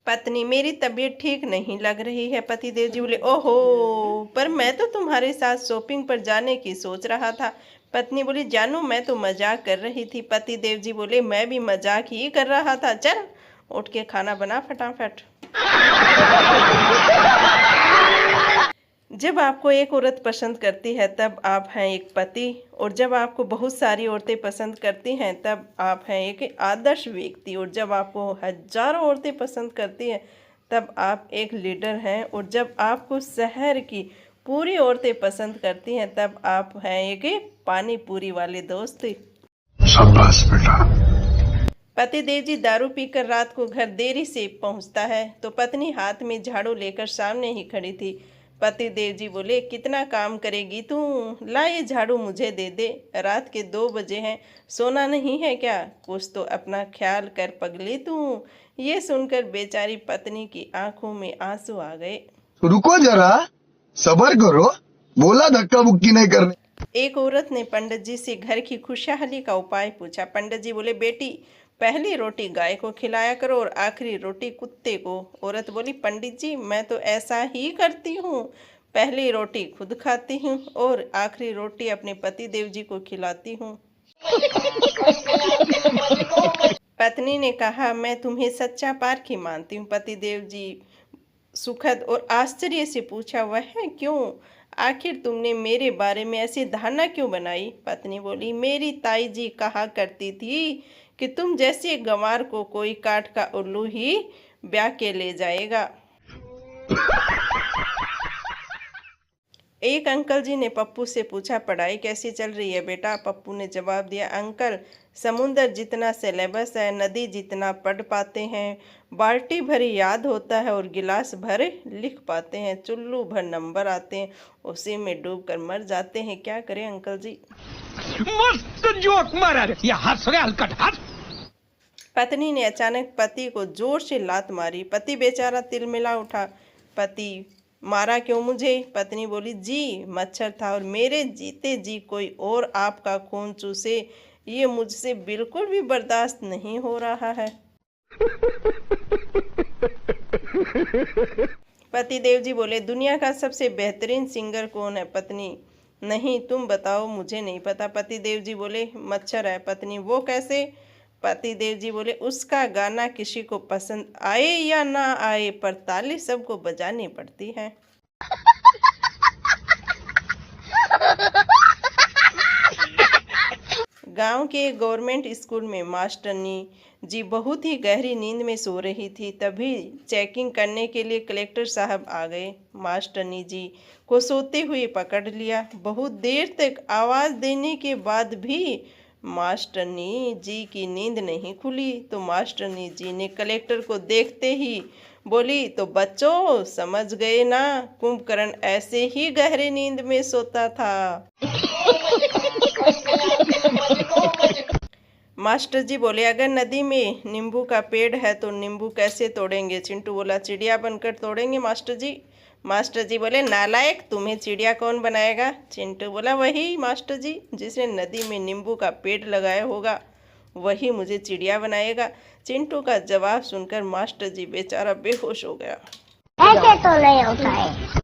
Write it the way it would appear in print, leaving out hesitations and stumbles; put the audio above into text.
पत्नी, मेरी तबीयत ठीक नहीं लग रही है। पतिदेव जी बोले, ओहो, पर मैं तो तुम्हारे साथ शॉपिंग पर जाने की सोच रहा था। पत्नी बोली, जानू, मैं तो मजाक कर रही थी। पतिदेव जी बोले, मैं भी मजाक ही कर रहा था। चल उठ के खाना बना फटाफट। जब आपको एक औरत पसंद करती है तब आप हैं एक पति, और जब आपको बहुत सारी औरतें पसंद करती हैं तब आप हैं एक आदर्श व्यक्ति, और जब आपको हजारों औरतें पसंद करती हैं तब आप एक लीडर हैं, और जब आपको शहर की पूरी औरतें पसंद करती हैं तब आप हैं एक पानी पूरी वाले दोस्त। शाबाश बेटा। पतिदेव जी दारू पीकर रात को घर देरी से पहुंचता है तो पत्नी हाथ में झाड़ू लेकर सामने ही खड़ी थी। पतिदेव जी बोले, कितना काम करेगी तू, ला ये झाड़ू मुझे दे दे। रात के 2 बजे हैं, सोना नहीं है क्या? कुछ तो अपना ख्याल कर पगली तू। ये सुनकर बेचारी पत्नी की आंखों में आंसू आ गए। रुको जरा, सबर करो, बोला धक्का बुक्की नहीं करने। एक औरत ने पंडित जी से घर की खुशहाली का उपाय पूछा। पंडित जी बोले, बेटी, पहली रोटी गाय को खिलाया करो और आखिरी रोटी कुत्ते को। औरत बोली, पंडित जी, मैं तो ऐसा ही करती हूँ, पहली रोटी खुद खाती हूँ और आखिरी रोटी अपने पति देव जी को खिलाती हूँ। पत्नी ने कहा, मैं तुम्हें सच्चा पारखी मानती हूँ। पति देव जी सुखद और आश्चर्य से पूछा, वह क्यों? आखिर तुमने मेरे बारे में ऐसी धारणा क्यों बनाई? पत्नी बोली, मेरी ताई जी कहा करती थी कि तुम जैसे गंवार को कोई काठ का उल्लू ही ब्याह के ले जाएगा। एक अंकल जी ने पप्पू से पूछा, पढ़ाई कैसी चल रही है बेटा? पप्पू ने जवाब दिया, अंकल, समुंदर जितना सिलेबस है, नदी जितना पढ़ पाते हैं, बाल्टी भर याद होता है और गिलास भर लिख पाते हैं, चुल्लू भर नंबर आते हैं, उसी में डूब कर मर जाते हैं। क्या करें अंकल जी? मस्त जोक मारा रे, ये हंस रहे हलकट हंस। पत्नी ने अचानक पति को जोर से लात मारी। पति बेचारा तिलमिला उठा। पति, मारा क्यों मुझे? पत्नी बोली, जी, मच्छर था और मेरे जीते जी कोई और आपका खून चूसे, ये मुझसे बिल्कुल भी बर्दाश्त नहीं हो रहा है। पति देव जी बोले, दुनिया का सबसे बेहतरीन सिंगर कौन है? पत्नी, नहीं, तुम बताओ, मुझे नहीं पता। पति देव जी बोले, मच्छर है। पत्नी, वो कैसे? पति देव जी बोले, उसका गाना किसी को पसंद आए या ना आए, पर ताली सबको बजानी पड़ती है। गांव के गवर्नमेंट स्कूल में मास्टरनी जी बहुत ही गहरी नींद में सो रही थी। तभी चेकिंग करने के लिए कलेक्टर साहब आ गए। मास्टरनी जी को सोते हुए पकड़ लिया। बहुत देर तक आवाज़ देने के बाद भी मास्टरनी जी की नींद नहीं खुली तो मास्टरनी जी ने कलेक्टर को देखते ही बोली, तो बच्चों, समझ गए ना, कुंभकर्ण ऐसे ही गहरी नींद में सोता था। मास्टर जी बोले, अगर नदी में नींबू का पेड़ है तो नींबू कैसे तोड़ेंगे? चिंटू बोला, चिड़िया बनकर तोड़ेंगे मास्टर जी। मास्टर जी बोले, नालायक, तुम्हें चिड़िया कौन बनाएगा? चिंटू बोला, वही मास्टर जी, जिसने नदी में नींबू का पेड़ लगाया होगा वही मुझे चिड़िया बनाएगा। चिंटू का जवाब सुनकर मास्टर जी बेचारा बेहोश हो गया। ऐसे तो नहीं होता है।